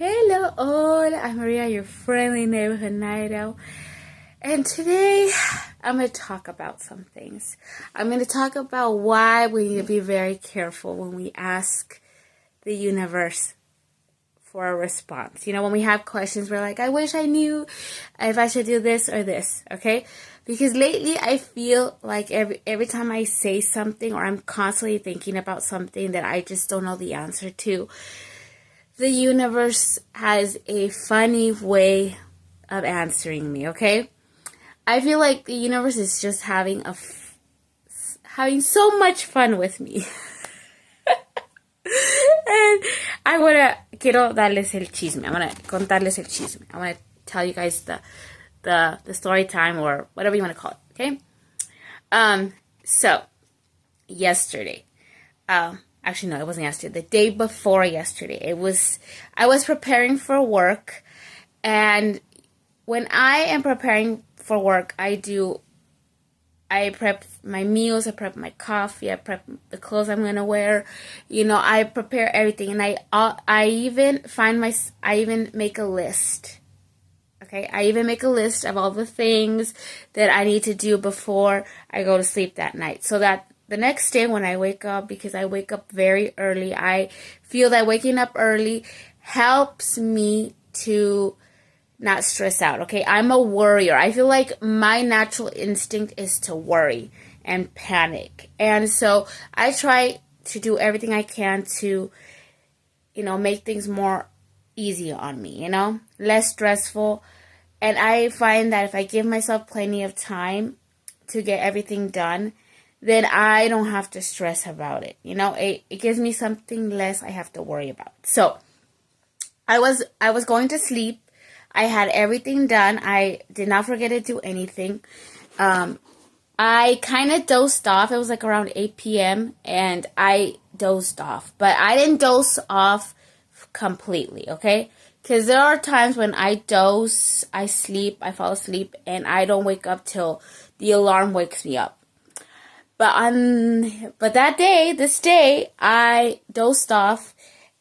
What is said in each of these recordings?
Hello all, I'm Maria, your friendly neighborhood night owl, and today I'm going to talk about some things. I'm going to talk about why we need to be very careful when we ask the universe for a response. You know, when we have questions, we're like, I wish I knew if I should do this or this, okay? Because lately I feel like every time I say something or I'm constantly thinking about something that I just don't know the answer to, the universe has a funny way of answering me, okay? I feel like the universe is just having so much fun with me. And quiero darles el chisme. I'm gonna contarles el chisme. I want to tell you guys the story time or whatever you want to call it, okay? So yesterday, actually, no, it wasn't yesterday. The day before yesterday, I was preparing for work, and when I am preparing for work, I prep my meals, I prep my coffee, I prep the clothes I'm gonna wear. You know, I prepare everything, and I even make a list. Okay, I even make a list of all the things that I need to do before I go to sleep that night, so that the next day when I wake up, because I wake up very early, I feel that waking up early helps me to not stress out, okay? I'm a worrier. I feel like my natural instinct is to worry and panic. And so I try to do everything I can to, make things more easy on me, less stressful. And I find that if I give myself plenty of time to get everything done, then I don't have to stress about it. It gives me something less I have to worry about. So I was going to sleep. I had everything done. I did not forget to do anything. I kind of dozed off. It was like around 8 p.m. and I dozed off. But I didn't doze off completely, okay? Because there are times when I doze, I fall asleep, and I don't wake up till the alarm wakes me up. But this day, I dozed off,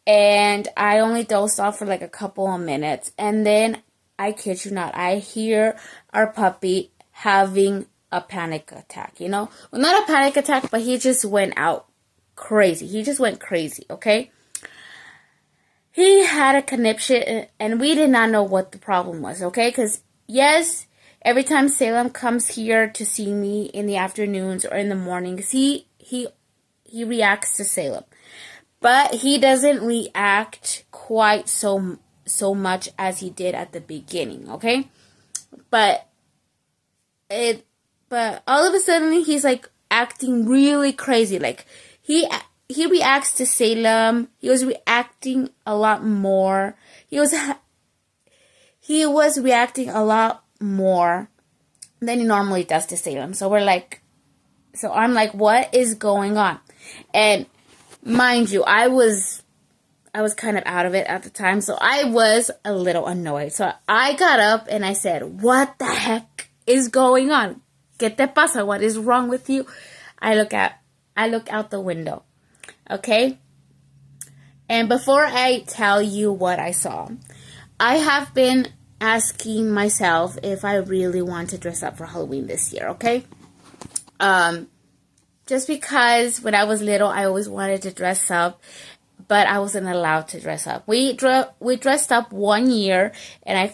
and I only dozed off for like a couple of minutes, and then, I kid you not, I hear our puppy having a panic attack, Well, not a panic attack, but he just went out crazy. He just went crazy, okay? He had a conniption, and we did not know what the problem was, okay? Because, yes, every time Salem comes here to see me in the afternoons or in the mornings, he reacts to Salem. But he doesn't react quite so much as he did at the beginning, okay? But all of a sudden he's like acting really crazy. Like he reacts to Salem. He was reacting a lot more. He was reacting a lot more than he normally does to Salem. So I'm like, what is going on? And mind you, I was kind of out of it at the time, so I was a little annoyed. So I got up and I said, what the heck is going on? ¿Qué te pasa? What is wrong with you? I look out the window. Okay? And before I tell you what I saw, I have been asking myself if I really want to dress up for Halloween this year, okay? Just because when I was little, I always wanted to dress up, but I wasn't allowed to dress up. We dressed up one year, and I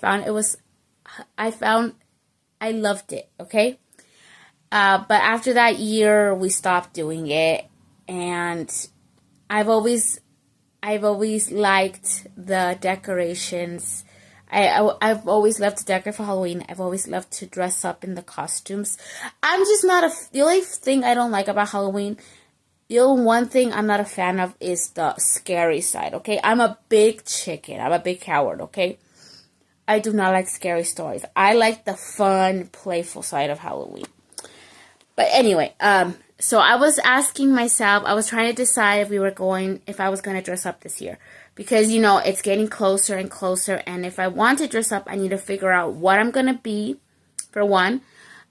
loved it, okay? But after that year, we stopped doing it, and I've always liked the decorations. I've always loved to decorate for Halloween. I've always loved to dress up in the costumes. I'm just not the only thing I don't like about Halloween, the only one thing I'm not a fan of is the scary side, okay? I'm a big chicken. I'm a big coward, okay? I do not like scary stories. I like the fun, playful side of Halloween. But anyway, so I was asking myself, I was trying to decide if I was going to dress up this year. Because, it's getting closer and closer. And if I want to dress up, I need to figure out what I'm going to be, for one.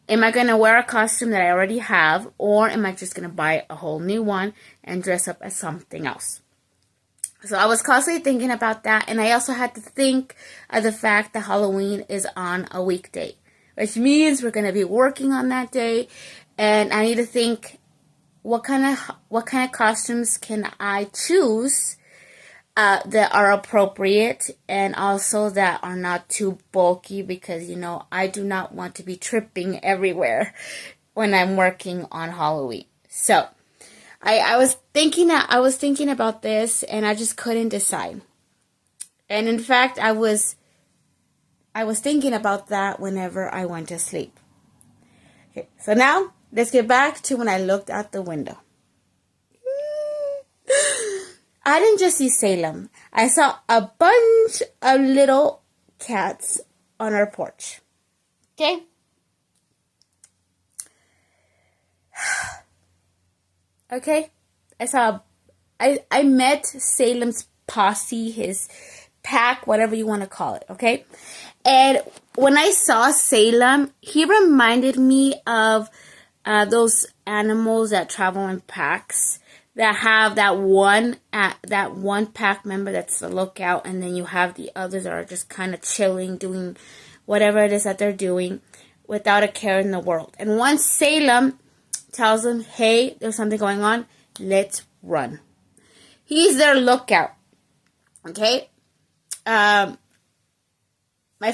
Am I going to wear a costume that I already have? Or am I just going to buy a whole new one and dress up as something else? So I was constantly thinking about that, and I also had to think of the fact that Halloween is on a weekday, which means we're going to be working on that day, and I need to think what kind of costumes can I choose that are appropriate and also that are not too bulky, because I do not want to be tripping everywhere when I'm working on Halloween. So I was thinking about this, and I just couldn't decide. And in fact, I was thinking about that whenever I went to sleep. Okay, so now let's get back to when I looked out the window. I didn't just see Salem. I saw a bunch of little cats on our porch. Okay? Okay? I met Salem's posse, his pack, whatever you want to call it, okay? And when I saw Salem, he reminded me of those animals that travel in packs, that have that one pack member that's the lookout, and then you have the others that are just kind of chilling, doing whatever it is that they're doing without a care in the world. And once Salem tells them, hey, there's something going on, let's run. He's their lookout. Okay? My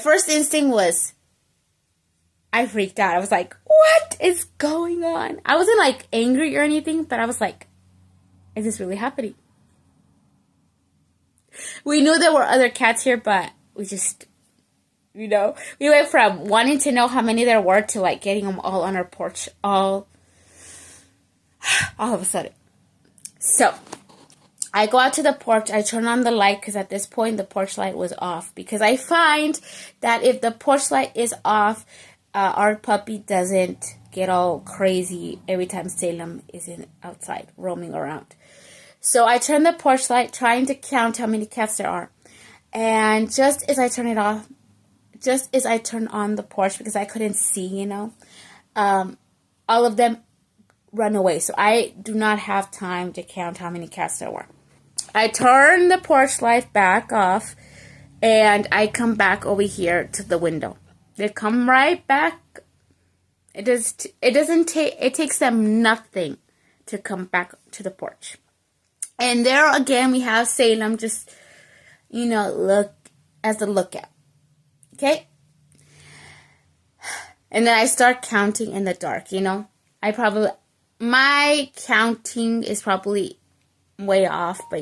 first instinct was, I freaked out. I was like, what is going on? I wasn't like angry or anything, but I was like, is this really happening? We knew there were other cats here, but we just, we went from wanting to know how many there were to like getting them all on our porch all of a sudden. So I go out to the porch. I turn on the light because at this point the porch light was off, because I find that if the porch light is off, our puppy doesn't get all crazy every time Salem is outside roaming around. So I turn the porch light, trying to count how many cats there are. And just as I turn it off, just as I turn on the porch, because I couldn't see, all of them run away. So I do not have time to count how many cats there were. I turn the porch light back off, and I come back over here to the window. They come right back. It takes them nothing to come back to the porch. And there again, we have Salem just, look as the lookout. Okay? And then I start counting in the dark, my counting is probably way off, but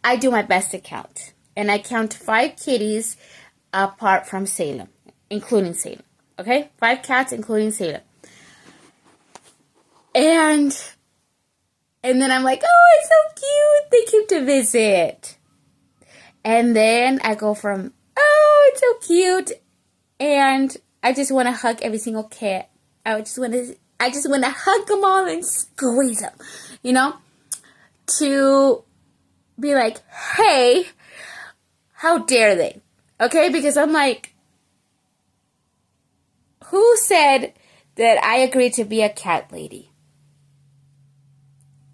I do my best to count. And I count 5 kitties apart from Salem, including Salem. Okay? 5 cats, including Salem. And then I'm like, oh, it's so cute. They came to visit. And then I go from, oh, it's so cute, and I just want to hug every single cat. I just want to hug them all and squeeze them, to be like, hey, how dare they? Okay, because I'm like, who said that I agreed to be a cat lady?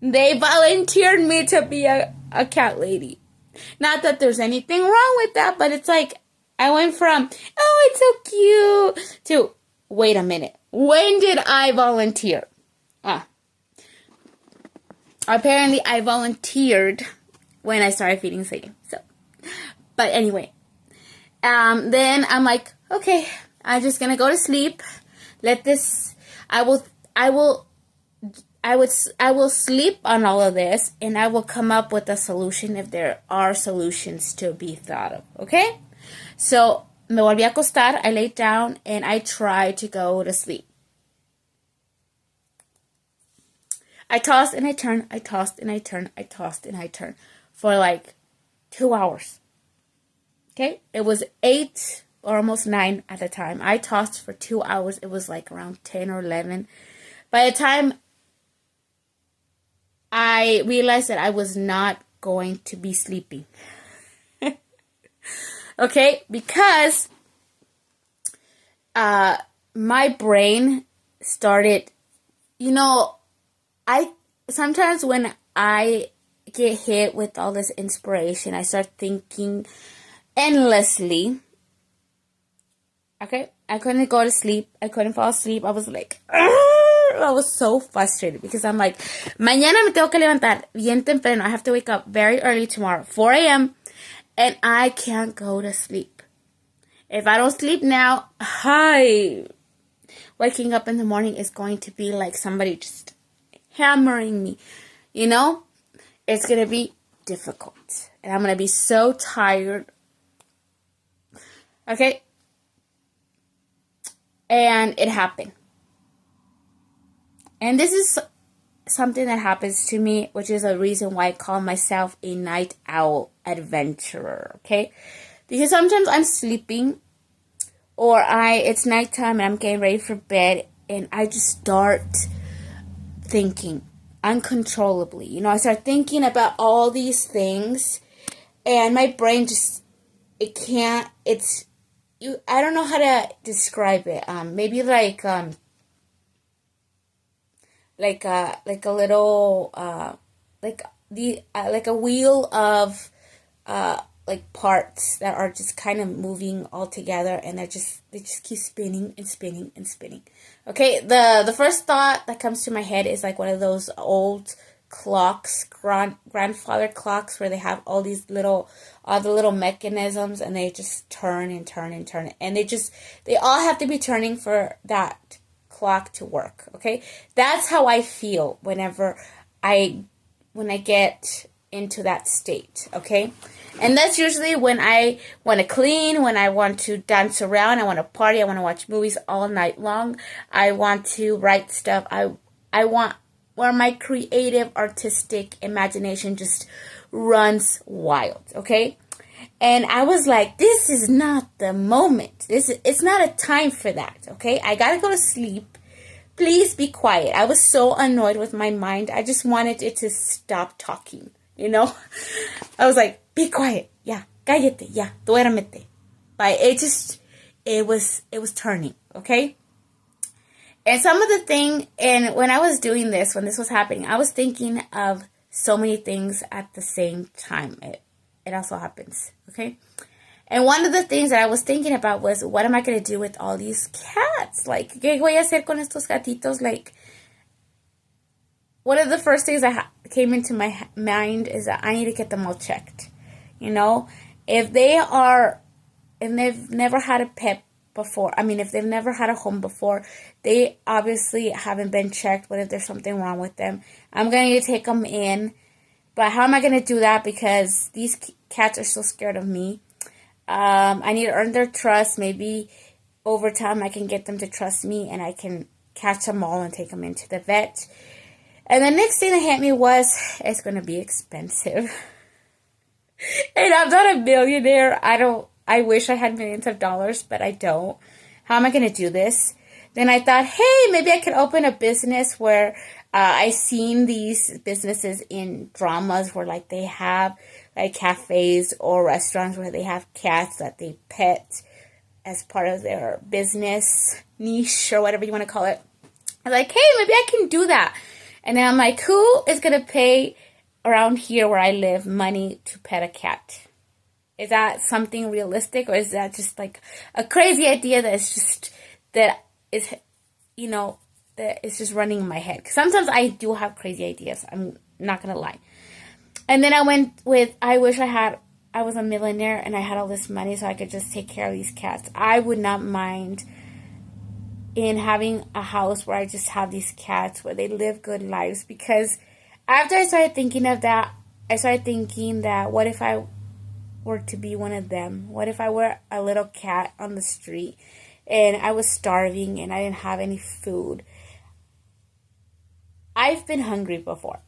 They volunteered me to be a cat lady. Not that there's anything wrong with that, but it's like, I went from, oh, it's so cute, to, wait a minute, when did I volunteer? Apparently I volunteered when I started feeding Sadie. So, but anyway, then I'm like, okay, I'm just gonna go to sleep. I will sleep on all of this, and I will come up with a solution if there are solutions to be thought of, okay? So, me volví a acostar, I laid down, and I tried to go to sleep. I tossed and I turned, I tossed and I turned, I tossed and I turned for like 2 hours. Okay? It was 8 or almost 9 at the time. I tossed for 2 hours. It was like around 10 or 11. By the time I realized that I was not going to be sleeping. Okay? Because my brain started, I sometimes when I get hit with all this inspiration. I start thinking endlessly. Okay, I couldn't go to sleep. I couldn't fall asleep. I was like, "Argh!" I was so frustrated because I'm like, mañana me tengo que levantar bien temprano. I have to wake up very early tomorrow, 4 a.m., and I can't go to sleep. If I don't sleep now, hi, waking up in the morning is going to be like somebody just hammering me, you know? It's going to be difficult. And I'm going to be so tired. Okay? And it happened. And this is something that happens to me, which is a reason why I call myself a night owl adventurer. Okay? Because sometimes I'm sleeping or it's nighttime and I'm getting ready for bed and I just start thinking uncontrollably. You know, I start thinking about all these things and my brain just, it can't, it's, I don't know how to describe it. Maybe like a little, like a wheel of, like parts that are just kind of moving all together and they just keep spinning and spinning and spinning. Okay, the first thought that comes to my head is like one of those old clocks, grandfather clocks where they have all the little mechanisms and they just turn and turn and turn and they all have to be turning for that clock to work. Okay, that's how I feel whenever I get into that state. Okay, and that's usually when I want to clean, when I want to dance around, I want to party, I want to watch movies all night long, I want to write stuff, I want where my creative artistic imagination just runs wild. Okay, and I was like, this is not the moment, it's not a time for that. Okay, I gotta go to sleep. Please be quiet. I was so annoyed with my mind. I just wanted it to stop talking, you know? I was like, be quiet. Yeah, cállate. Yeah, duérmete. But it was turning, okay? And some of the thing, and when I was doing this, when this was happening, I was thinking of so many things at the same time. It also happens, okay? And one of the things that I was thinking about was, what am I going to do with all these cats? Like, ¿qué voy a hacer con estos gatitos? Like, one of the first things that came into my mind is that I need to get them all checked. You know, if they've never had a pet before, if they've never had a home before, they obviously haven't been checked. What if there's something wrong with them? I'm going to need to take them in. But how am I going to do that? Because these cats are so scared of me. I need to earn their trust. Maybe over time I can get them to trust me and I can catch them all and take them into the vet. And the next thing that hit me was, it's going to be expensive. And I'm not a millionaire. I wish I had millions of dollars, but I don't. How am I going to do this? Then I thought, hey, maybe I could open a business where I seen these businesses in dramas where like they have like cafes or restaurants where they have cats that they pet as part of their business niche or whatever you want to call it. I'm like, hey, maybe I can do that. And then I'm like, who is going to pay around here where I live money to pet a cat? Is that something realistic, or is that just like a crazy idea that is just running in my head? 'Cause sometimes I do have crazy ideas. I'm not going to lie. And then I went with, I wish I was a millionaire and I had all this money so I could just take care of these cats. I would not mind in having a house where I just have these cats where they live good lives. Because after I started thinking of that, I started thinking that what if I were to be one of them? What if I were a little cat on the street and I was starving and I didn't have any food? I've been hungry before.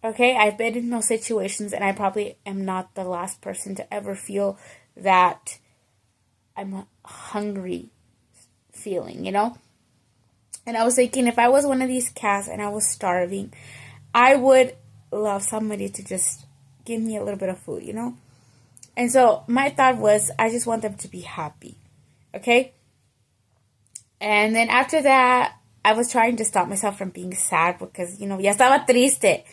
Okay, I've been in those situations and I probably am not the last person to ever feel that I'm hungry feeling, you know? And I was thinking, if I was one of these cats and I was starving, I would love somebody to just give me a little bit of food, you know? And so my thought was, I just want them to be happy, okay? And then after that, I was trying to stop myself from being sad because, ya estaba triste.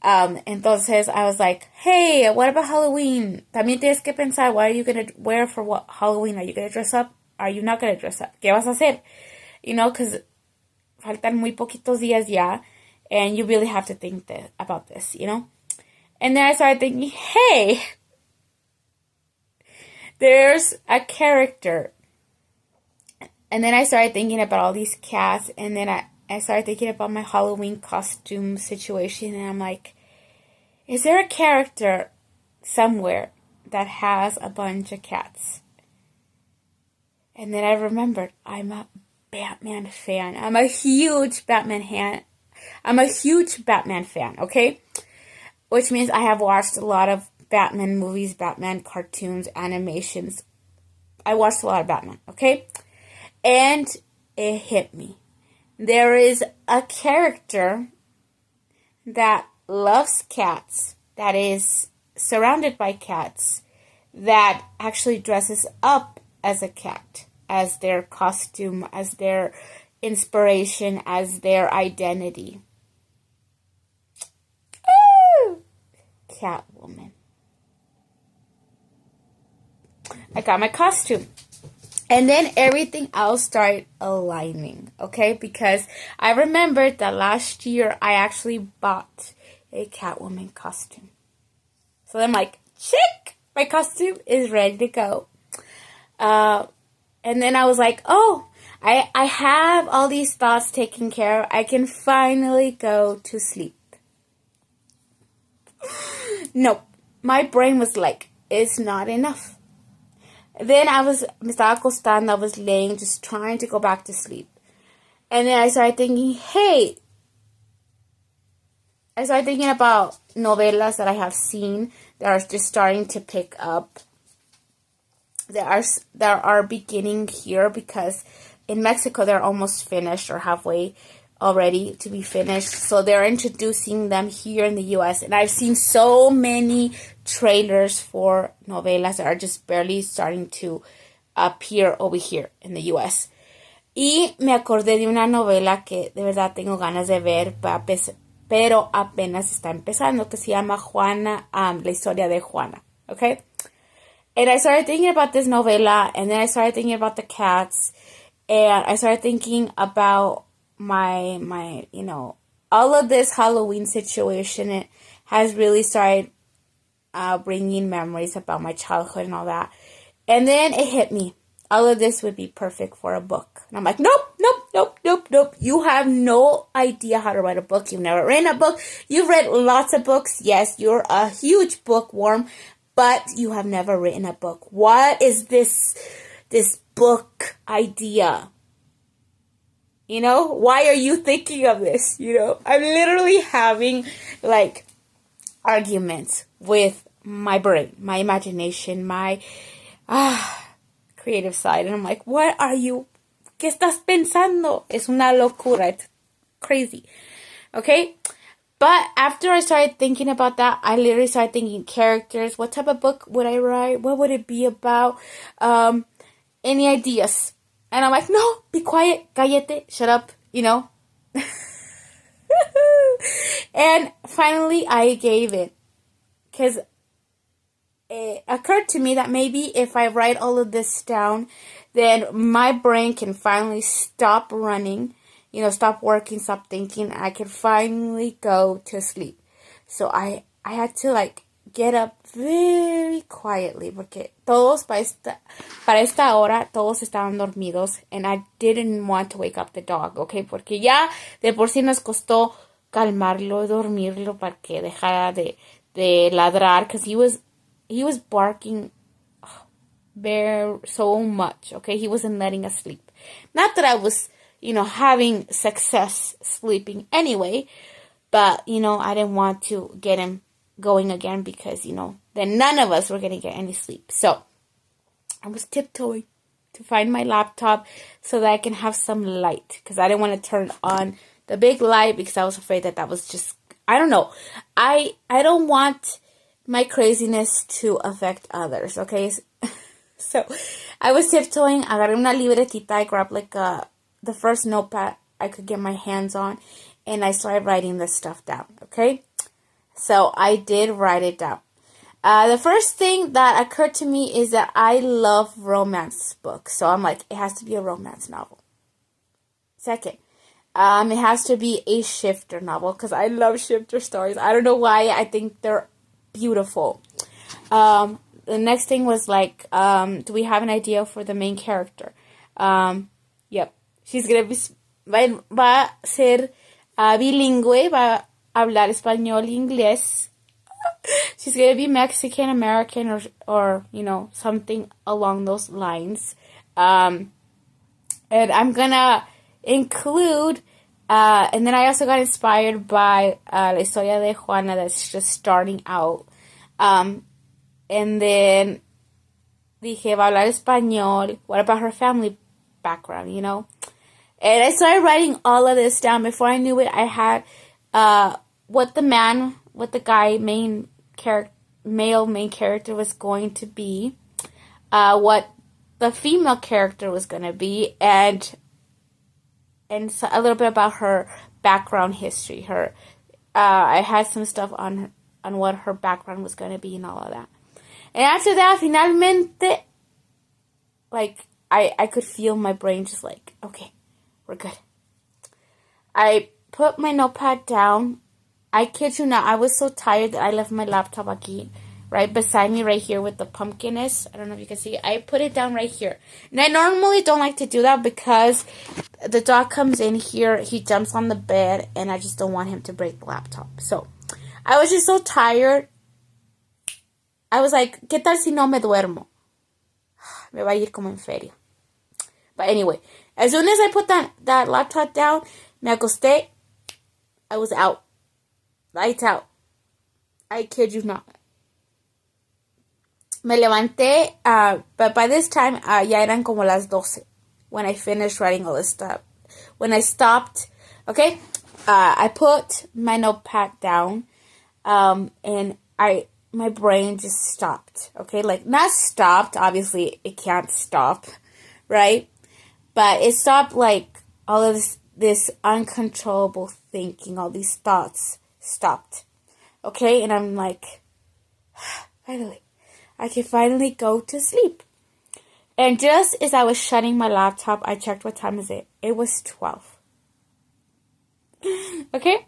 Entonces I was like, hey, what about Halloween? También tienes que pensar, what are you going to wear for what Halloween? Are you going to dress up? Are you not going to dress up? ¿Qué vas a hacer? You know, because faltan muy poquitos días ya, and you really have to think about this, you know? And then I started thinking, hey, there's a character. And then I started thinking about all these cats, and then I started thinking about my Halloween costume situation, and I'm like, is there a character somewhere that has a bunch of cats? And then I remembered, I'm a Batman fan. I'm a huge Batman fan, okay? Which means I have watched a lot of Batman movies, Batman cartoons, animations. I watched a lot of Batman, okay? And it hit me. There is a character that loves cats, that is surrounded by cats, that actually dresses up as a cat, as their costume, as their inspiration, as their identity. Ooh! Catwoman. I got my costume. And then everything else started aligning, okay? Because I remembered that last year I actually bought a Catwoman costume. So I'm like, check! My costume is ready to go. And then I was like, oh, I have all these thoughts taken care of. I can finally go to sleep. No, my brain was like, it's not enough. Then me estaba acostando, I was laying, just trying to go back to sleep. And then I started thinking, hey, I started thinking about novelas that I have seen that are just starting to pick up. That are beginning here, because in Mexico they're almost finished or halfway already to be finished. So they're introducing them here in the U.S. And I've seen so many trailers for novelas that are just barely starting to appear over here in the U.S. Y me acordé de una novela que de verdad tengo ganas de ver, pero apenas está empezando, que se llama Juana, la historia de Juana, okay? And I started thinking about this novela, and then I started thinking about the cats, and I started thinking about my all of this Halloween situation. It has really started bringing memories about my childhood and all that. And then it hit me. All of this would be perfect for a book. And I'm like, nope. You have no idea how to write a book. You've never written a book. You've read lots of books. Yes, you're a huge bookworm, but you have never written a book. What is this book idea? You know, why are you thinking of this? You know, I'm literally having like arguments with my brain, my imagination, my creative side. And I'm like, what are you? ¿Qué estás pensando? Es una locura. It's crazy. Okay? But after I started thinking about that, I literally started thinking characters. What type of book would I write? What would it be about? Any ideas? And I'm like, no, be quiet, cállate, shut up, you know. And finally, I gave it. Because it occurred to me that maybe if I write all of this down, then my brain can finally stop running, you know, stop working, stop thinking. I can finally go to sleep. So I had to like get up very quietly, porque todos para esta hora todos estaban dormidos, and I didn't want to wake up the dog, okay, porque ya de por sí nos costó calmarlo, dormirlo para que dejara de ladrar, because he was barking so much, okay. He wasn't letting us sleep. Not that I was, you know, having success sleeping anyway, but, you know, I didn't want to get him going again, because, you know, then none of us were going to get any sleep. So I was tiptoeing to find my laptop so that I can have some light, because I didn't want to turn on the big light, because I was afraid that was just, I don't know. I don't want my craziness to affect others, okay? So I was tiptoeing. Agarré una libretita. I grabbed like the first notepad I could get my hands on, and I started writing this stuff down, okay? So I did write it down. The first thing that occurred to me is that I love romance books. So I'm like, it has to be a romance novel. Second, it has to be a shifter novel because I love shifter stories. I don't know why. I think they're beautiful. The next thing was like, do we have an idea for the main character? Yep. She's gonna be, va a ser bilingüe, va a hablar español e inglés. She's gonna be Mexican American or you know, something along those lines. And I'm gonna include, and then I also got inspired by La Historia de Juana that's just starting out. And then dije, va a hablar español. What about her family background, you know? And I started writing all of this down. Before I knew it, I had what the male main character was going to be, what the female character was going to be, and so a little bit about her background history. I had some stuff on what her background was going to be and all of that. And after that, finalmente, like, I could feel my brain just like, okay, we're good. I put my notepad down. I kid you not, I was so tired that I left my laptop aquí, right beside me right here with the pumpkiness. I don't know if you can see. I put it down right here. And I normally don't like to do that because the dog comes in here, he jumps on the bed, and I just don't want him to break the laptop. So, I was just so tired. I was like, ¿qué tal si no me duermo? Me va a ir como en feria. But anyway, as soon as I put that laptop down, me acosté, I was out. Lights out. I kid you not. Me levanté, but by this time, ya eran como las 12 when I finished writing all this stuff. When I stopped, okay, I put my notepad down, and my brain just stopped, okay? Like, not stopped, obviously it can't stop, right? But it stopped, like, all of this uncontrollable thinking, all these thoughts stopped, okay? And I'm like, finally, I can finally go to sleep. And just as I was shutting my laptop, I checked what time is it. It was 12. Okay?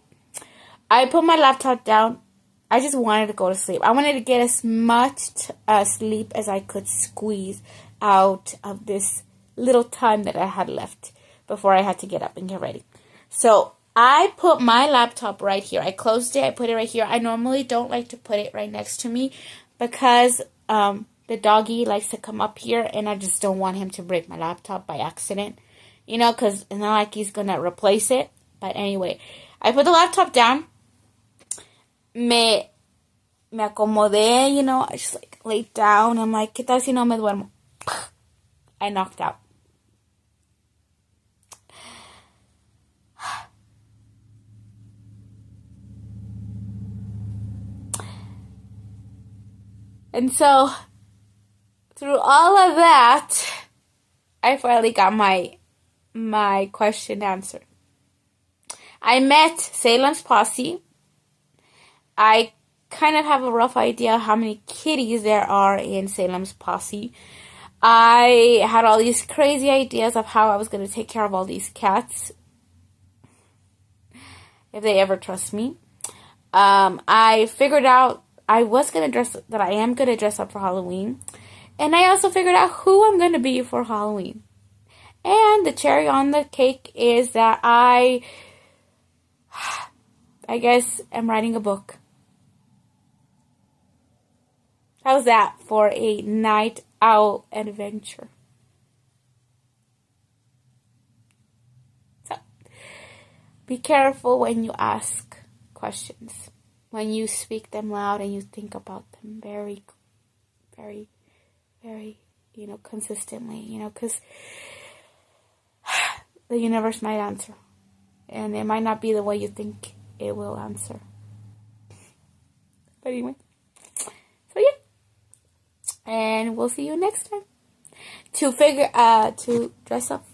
I put my laptop down. I just wanted to go to sleep. I wanted to get as much sleep as I could squeeze out of this little time that I had left before I had to get up and get ready. So I put my laptop right here. I closed it. I put it right here. I normally don't like to put it right next to me because the doggy likes to come up here, and I just don't want him to break my laptop by accident. You know, because it's not like he's going to replace it. But anyway, I put the laptop down. Me acomodé, you know, I just like laid down. I'm like, ¿qué tal si no me duermo? I knocked out. And so, through all of that, I finally got my question answered. I met Salems posse. I kind of have a rough idea how many kitties there are in Salem's posse. I had all these crazy ideas of how I was going to take care of all these cats, if they ever trust me. I figured out I am going to dress up for Halloween. And I also figured out who I'm going to be for Halloween. And the cherry on the cake is that I guess I'm writing a book. How's that for a night owl adventure? So, be careful when you ask questions. When you speak them loud and you think about them very, very, very, you know, consistently, you know, because the universe might answer. And it might not be the way you think it will answer. But anyway. So yeah. And we'll see you next time. To dress up